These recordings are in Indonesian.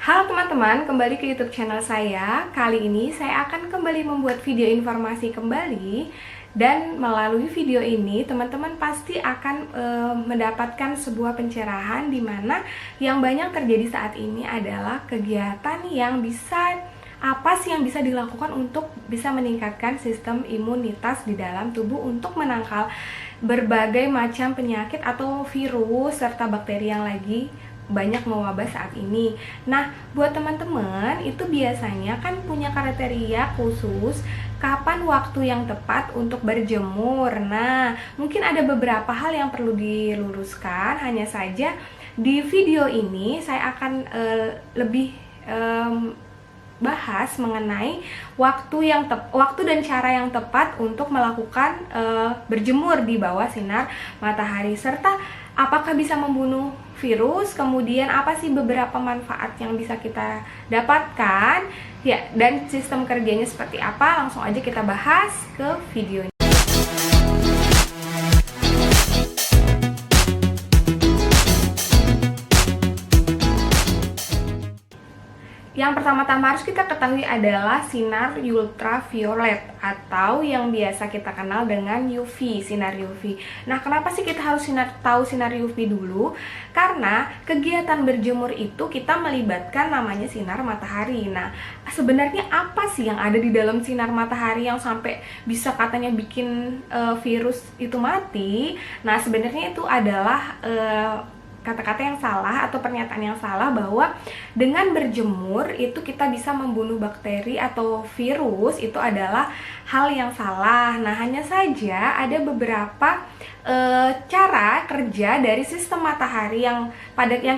Halo teman-teman, kembali ke YouTube channel saya. Kali ini saya akan kembali membuat video informasi kembali. Dan melalui video ini, teman-teman pasti akan mendapatkan sebuah pencerahan di mana yang banyak terjadi saat ini adalah kegiatan yang apa sih yang bisa dilakukan untuk bisa meningkatkan sistem imunitas di dalam tubuh untuk menangkal berbagai macam penyakit atau virus serta bakteri yang lagi banyak mewabah saat ini. Nah, buat teman-teman itu biasanya kan punya kriteria khusus kapan waktu yang tepat untuk berjemur. Nah, mungkin ada beberapa hal yang perlu diluruskan. Hanya saja di video ini saya akan lebih bahas mengenai waktu dan cara yang tepat untuk melakukan berjemur di bawah sinar matahari, serta apakah bisa membunuh virus, kemudian apa sih beberapa manfaat yang bisa kita dapatkan ya, dan sistem kerjanya seperti apa. Langsung aja kita bahas ke videonya. Yang pertama-tama harus kita ketahui adalah sinar ultraviolet atau yang biasa kita kenal dengan UV, sinar UV. Nah, kenapa sih kita harus tahu sinar UV dulu? Karena kegiatan berjemur itu kita melibatkan namanya sinar matahari. Nah, sebenarnya apa sih yang ada di dalam sinar matahari yang sampai bisa katanya bikin virus itu mati? Nah, sebenarnya itu adalah kata-kata yang salah atau pernyataan yang salah bahwa dengan berjemur itu kita bisa membunuh bakteri atau virus. Itu adalah hal yang salah. Nah, hanya saja ada beberapa cara kerja dari sistem matahari yang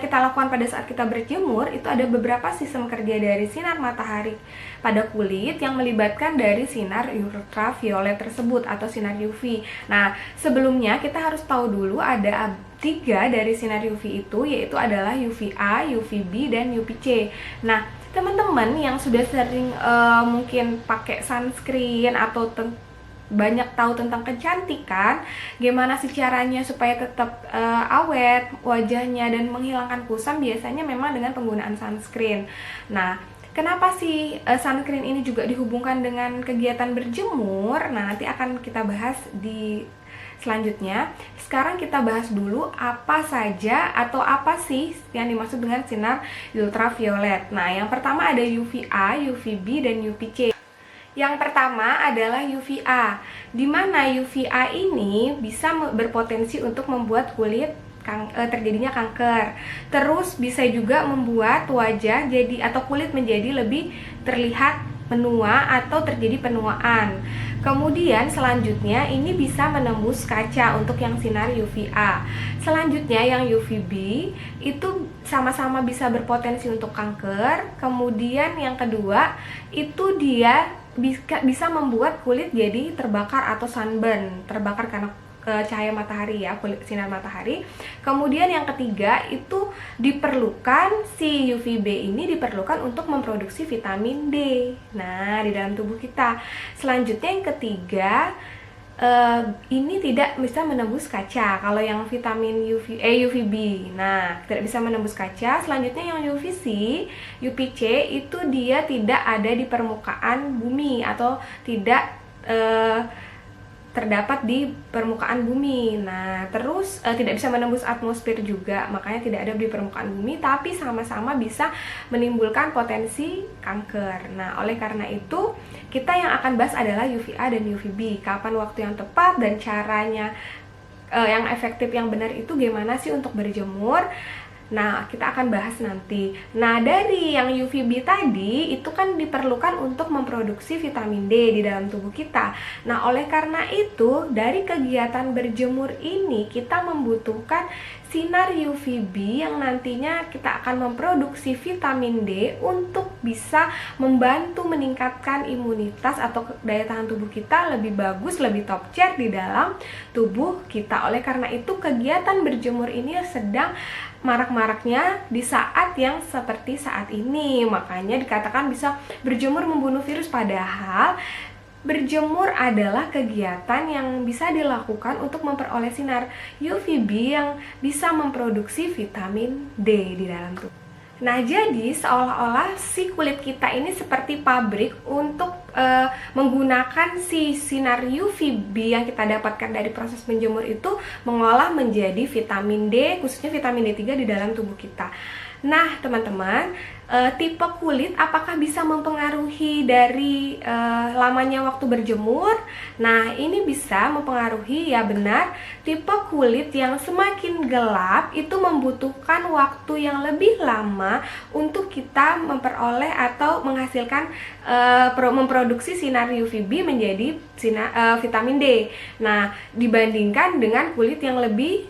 kita lakukan pada saat kita berjemur. Itu ada beberapa sistem kerja dari sinar matahari pada kulit yang melibatkan dari sinar ultraviolet tersebut atau sinar UV. Nah, sebelumnya kita harus tahu dulu ada 3 dari sinar UV itu, yaitu adalah UVA, UVB, dan UVC. Nah, teman-teman yang sudah sering mungkin pakai sunscreen atau banyak tahu tentang kecantikan, gimana sih caranya supaya tetap awet wajahnya dan menghilangkan kusam, biasanya memang dengan penggunaan sunscreen. Nah, kenapa sih sunscreen ini juga dihubungkan dengan kegiatan berjemur? Nah, nanti akan kita bahas di selanjutnya. Sekarang kita bahas dulu apa saja atau apa sih yang dimaksud dengan sinar ultraviolet. Nah, yang pertama ada UVA, UVB, dan UVC. Yang pertama adalah UVA, di mana UVA ini bisa berpotensi untuk membuat kulit terjadinya kanker. Terus bisa juga membuat wajah atau kulit menjadi lebih terlihat menua atau terjadi penuaan. Kemudian selanjutnya ini bisa menembus kaca untuk yang sinar UVA. Selanjutnya yang UVB itu sama-sama bisa berpotensi untuk kanker. Kemudian yang kedua itu dia bisa membuat kulit jadi terbakar atau sunburn, terbakar karena cahaya matahari ya, kulit sinar matahari. Kemudian yang ketiga itu diperlukan si UVB ini diperlukan untuk memproduksi vitamin D. Nah, di dalam tubuh kita. Selanjutnya yang ketiga ini tidak bisa menembus kaca. Kalau yang vitamin UVB, nah tidak bisa menembus kaca. Selanjutnya yang UVC, UVC itu dia tidak ada di permukaan bumi atau tidak terdapat di permukaan bumi. Nah, terus tidak bisa menembus atmosfer juga, makanya tidak ada di permukaan bumi, tapi sama-sama bisa menimbulkan potensi kanker. Nah, oleh karena itu kita yang akan bahas adalah UVA dan UVB. Kapan waktu yang tepat dan caranya yang efektif, yang benar itu gimana sih untuk berjemur? Nah, kita akan bahas nanti. Nah, dari yang UVB tadi, itu kan diperlukan untuk memproduksi vitamin D di dalam tubuh kita. Nah, oleh karena itu, dari kegiatan berjemur ini, kita membutuhkan sinar UVB yang nantinya kita akan memproduksi vitamin D untuk bisa membantu meningkatkan imunitas atau daya tahan tubuh kita lebih bagus, lebih top tier di dalam tubuh kita. Oleh karena itu, kegiatan berjemur ini sedang marak-maraknya di saat yang seperti saat ini. Makanya dikatakan bisa berjemur membunuh virus, padahal berjemur adalah kegiatan yang bisa dilakukan untuk memperoleh sinar UVB yang bisa memproduksi vitamin D di dalam tubuh. Nah, jadi seolah-olah si kulit kita ini seperti pabrik untuk menggunakan si sinar UVB yang kita dapatkan dari proses menjemur itu mengolah menjadi vitamin D, khususnya vitamin D3 di dalam tubuh kita. Nah, teman-teman, tipe kulit apakah bisa mempengaruhi dari lamanya waktu berjemur? Nah, ini bisa mempengaruhi, ya benar. Tipe kulit yang semakin gelap itu membutuhkan waktu yang lebih lama untuk kita memperoleh atau menghasilkan memproduksi sinar UVB menjadi vitamin D. Nah, dibandingkan dengan kulit yang lebih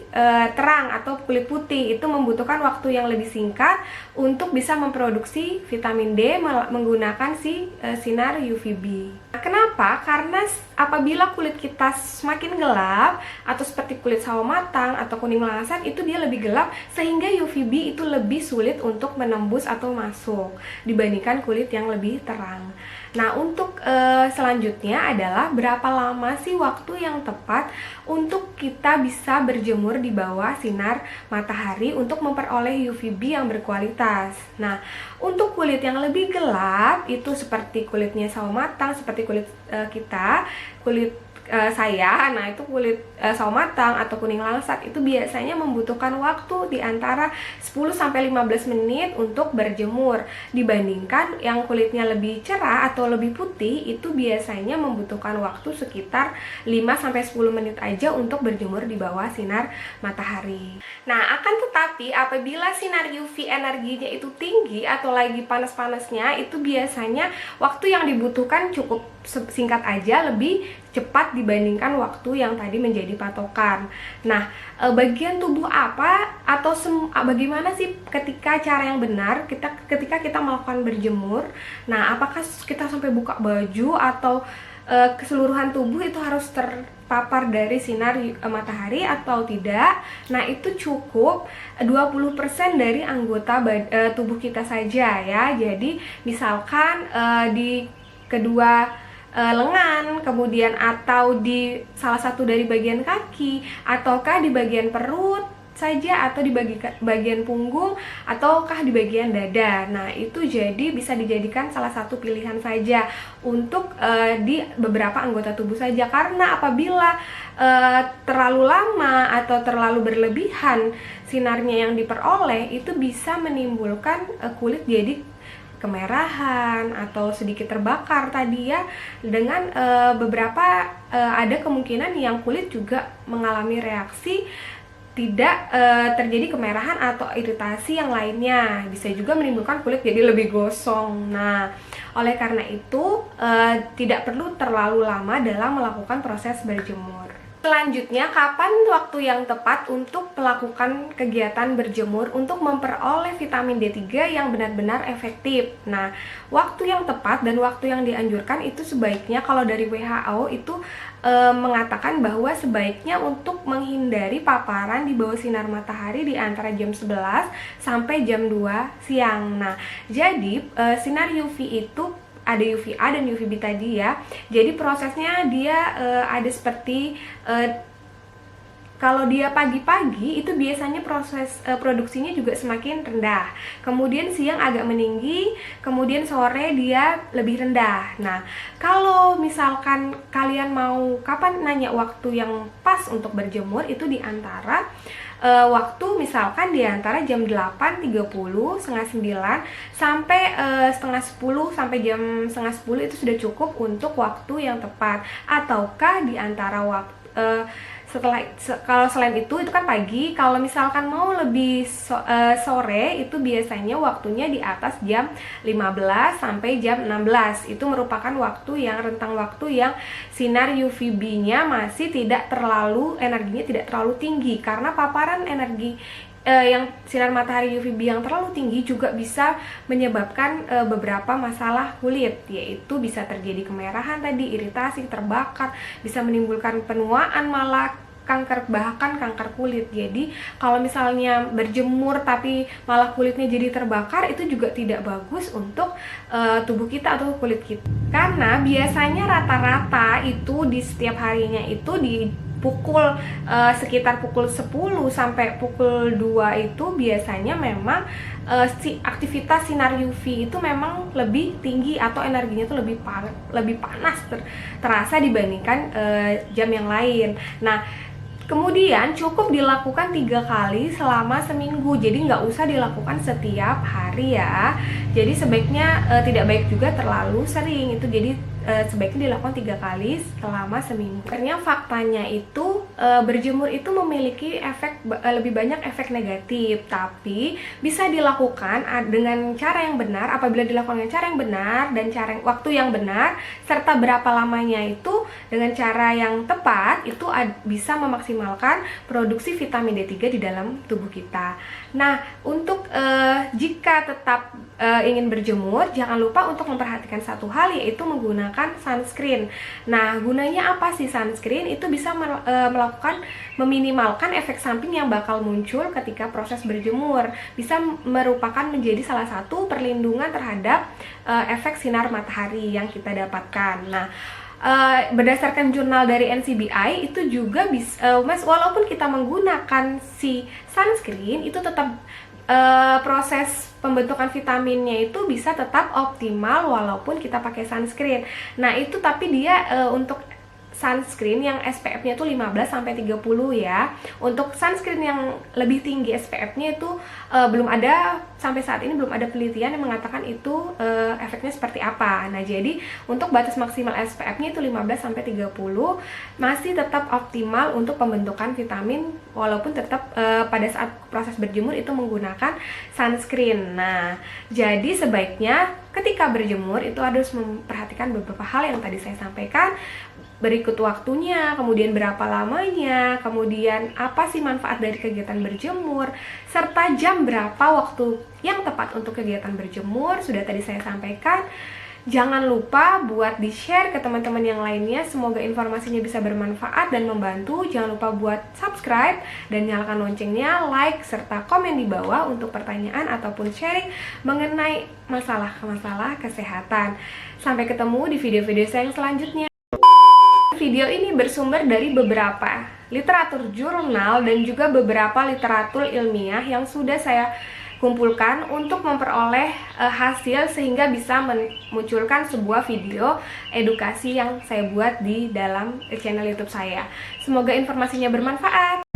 terang atau kulit putih, itu membutuhkan waktu yang lebih singkat untuk bisa memproduksi vitamin D menggunakan si sinar UVB. Kenapa? Karena apabila kulit kita semakin gelap atau seperti kulit sawo matang atau kuning langsat, itu dia lebih gelap sehingga UVB itu lebih sulit untuk menembus atau masuk dibandingkan kulit yang lebih terang. Nah, untuk selanjutnya adalah berapa lama sih waktu yang tepat untuk kita bisa berjemur di bawah sinar matahari untuk memperoleh UVB yang berkualitas. Nah, untuk kulit yang lebih gelap itu seperti kulitnya sawo matang, seperti kulit kulit saya, nah itu kulit sawo matang atau kuning langsat itu biasanya membutuhkan waktu di antara 10-15 menit untuk berjemur, dibandingkan yang kulitnya lebih cerah atau lebih putih itu biasanya membutuhkan waktu sekitar 5-10 menit aja untuk berjemur di bawah sinar matahari. Nah, akan tetapi apabila sinar UV energinya itu tinggi atau lagi panas-panasnya, itu biasanya waktu yang dibutuhkan cukup singkat aja, lebih cepat dibandingkan waktu yang tadi menjadi patokan. Nah, bagian tubuh apa atau bagaimana sih ketika cara yang benar ketika kita melakukan berjemur? Nah, apakah kita sampai buka baju atau keseluruhan tubuh itu harus terpapar dari sinar matahari atau tidak? Nah, itu cukup 20% dari anggota tubuh kita saja ya. Jadi, misalkan di kedua lengan, kemudian atau di salah satu dari bagian kaki, ataukah di bagian perut saja, atau di bagian punggung, ataukah di bagian dada. Nah, itu jadi bisa dijadikan salah satu pilihan saja untuk di beberapa anggota tubuh saja, karena apabila terlalu lama atau terlalu berlebihan sinarnya yang diperoleh, itu bisa menimbulkan kulit jadi kemerahan atau sedikit terbakar tadi ya, dengan beberapa ada kemungkinan yang kulit juga mengalami reaksi tidak terjadi kemerahan atau iritasi yang lainnya, bisa juga menimbulkan kulit jadi lebih gosong. Nah, oleh karena itu tidak perlu terlalu lama dalam melakukan proses berjemur. Selanjutnya, kapan waktu yang tepat untuk melakukan kegiatan berjemur untuk memperoleh vitamin D3 yang benar-benar efektif? Nah, waktu yang tepat dan waktu yang dianjurkan itu sebaiknya, kalau dari WHO itu mengatakan bahwa sebaiknya untuk menghindari paparan di bawah sinar matahari di antara jam 11 sampai jam 2 siang. Nah, jadi sinar UV itu ada UVA dan UVB tadi ya. Jadi prosesnya dia ada seperti kalau dia pagi-pagi itu biasanya proses produksinya juga semakin rendah. Kemudian siang agak meninggi, kemudian sore dia lebih rendah. Nah, kalau misalkan kalian mau kapan nanya waktu yang pas untuk berjemur, itu di antara waktu misalkan di antara jam 8.30, setengah 9 sampai setengah 10 sampai jam setengah 10 itu sudah cukup untuk waktu yang tepat. Ataukah di antara waktu kalau selain itu kan pagi. Kalau misalkan mau lebih sore, itu biasanya waktunya di atas jam 15 sampai jam 16. Itu merupakan waktu yang rentang waktu yang sinar UVB-nya masih tidak terlalu, energinya tidak terlalu tinggi, karena paparan energi yang sinar matahari UVB yang terlalu tinggi juga bisa menyebabkan beberapa masalah kulit, yaitu bisa terjadi kemerahan tadi, iritasi, terbakar, bisa menimbulkan penuaan, malah kanker, bahkan kanker kulit. Jadi kalau misalnya berjemur tapi malah kulitnya jadi terbakar, itu juga tidak bagus untuk tubuh kita atau kulit kita, karena biasanya rata-rata itu di setiap harinya itu di sekitar pukul 10 sampai pukul 2 itu biasanya memang aktivitas sinar UV itu memang lebih tinggi atau energinya itu lebih panas terasa dibandingkan jam yang lain. Nah, kemudian cukup dilakukan 3 kali selama seminggu, jadi nggak usah dilakukan setiap hari ya. Jadi sebaiknya tidak baik juga terlalu sering itu, jadi sebaiknya dilakukan 3 kali selama seminggu. Karena faktanya itu berjemur itu memiliki lebih banyak efek negatif, tapi bisa dilakukan dengan cara yang benar. Apabila dilakukan dengan cara yang benar dan waktu yang benar serta berapa lamanya itu dengan cara yang tepat, itu bisa memaksimalkan produksi vitamin D3 di dalam tubuh kita. Nah, untuk jika tetap ingin berjemur, jangan lupa untuk memperhatikan satu hal, yaitu menggunakan sunscreen. Nah, gunanya apa sih sunscreen? Itu bisa meminimalkan efek samping yang bakal muncul ketika proses berjemur. Bisa merupakan menjadi salah satu perlindungan terhadap efek sinar matahari yang kita dapatkan. Nah, berdasarkan jurnal dari NCBI itu juga walaupun kita menggunakan si sunscreen, itu tetap proses pembentukan vitaminnya itu bisa tetap optimal walaupun kita pakai sunscreen. Nah, itu tapi dia untuk sunscreen yang SPF-nya itu 15-30 ya. Untuk sunscreen yang lebih tinggi SPF-nya itu sampai saat ini belum ada penelitian yang mengatakan itu efeknya seperti apa. Nah, jadi untuk batas maksimal SPF-nya itu 15-30 masih tetap optimal untuk pembentukan vitamin walaupun tetap pada saat proses berjemur itu menggunakan sunscreen. Nah, jadi sebaiknya ketika berjemur itu harus memperhatikan beberapa hal yang tadi saya sampaikan. Berikut waktunya, kemudian berapa lamanya, kemudian apa sih manfaat dari kegiatan berjemur, serta jam berapa waktu yang tepat untuk kegiatan berjemur sudah tadi saya sampaikan. Jangan lupa buat di-share ke teman-teman yang lainnya. Semoga informasinya bisa bermanfaat dan membantu. Jangan lupa buat subscribe dan nyalakan loncengnya, like, serta komen di bawah untuk pertanyaan ataupun sharing mengenai masalah-masalah kesehatan. Sampai ketemu di video-video saya yang selanjutnya. Video ini bersumber dari beberapa literatur jurnal dan juga beberapa literatur ilmiah yang sudah saya kumpulkan untuk memperoleh hasil sehingga bisa memunculkan sebuah video edukasi yang saya buat di dalam channel YouTube saya. Semoga informasinya bermanfaat.